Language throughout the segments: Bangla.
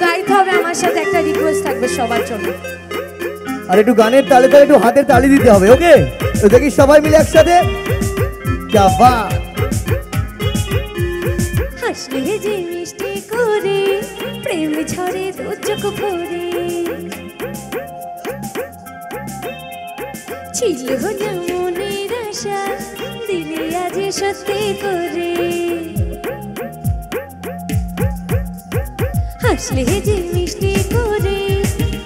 গাইতে হবে আমার সাথে, একটা রিকোয়েস্ট থাকবে সবার জন্য। আর একটু গানের তালে তালে একটু হাতের তালি দিতে হবে, ওকে? তো দেখি সবাই মিলে একসাথে। क्या बात। হাসলে যে মিষ্টি করে প্রেম ঝরে দু চোখ ভরে, ছিল না মনের আশা দিলে আজ সত্যি করে। হাসলে যে মিষ্টি করে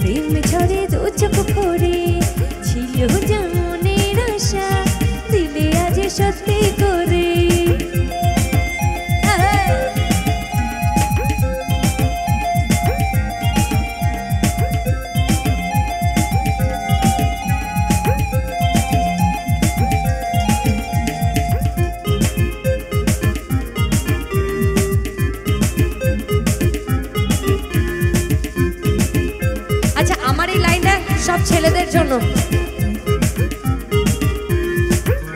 প্রেম ঝরে দু চোখ ভরে, ছিল না মনের আশা দিলে আজ সত্যি করে। আচ্ছা, আমার এই লাইনটা সব ছেলেদের জন্য।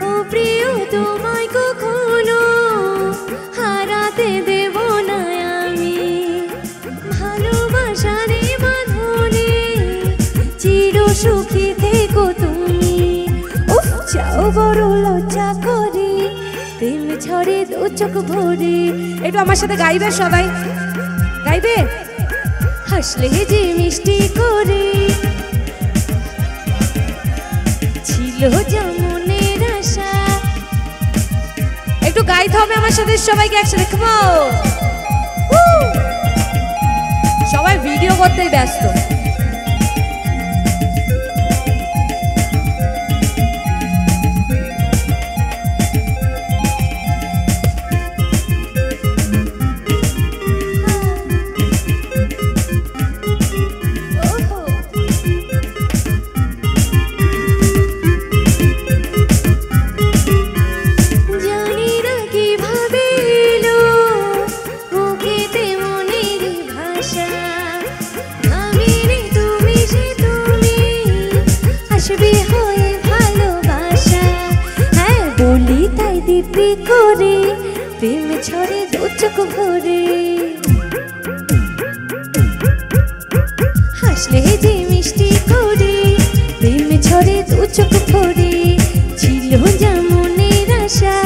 ও প্রিয়, তোমায় কখনো হারাতে দেব না আমি, ভালোবাসার বাঁধনে চির সুখী থেকো তুমি। উফ, চাও বড় লজ্জা করে প্রেম ঝরে দু চোখ ভরে। একটু আমার সাথে গাইবে সবাই, গাইবে। হাসলে যে মিষ্টি করে ছিল যেমনের আশা। একটু গাইতে হবে আমার সাথে সবাইকে একসাথে। সবাই ভিডিও করতেই ব্যস্ত। করে প্রেম ঝরে দু চোখ ভরে, হাসলে যে মিষ্টি করে প্রেম ঝরে দু চোখ ভরে, ছিল যেমনের আশা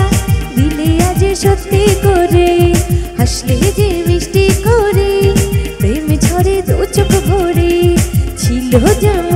দিলে আজ সত্যি করে। হাসলে যে মিষ্টি করে প্রেম ঝরে দু চোখ ভরে, ছিল যেমন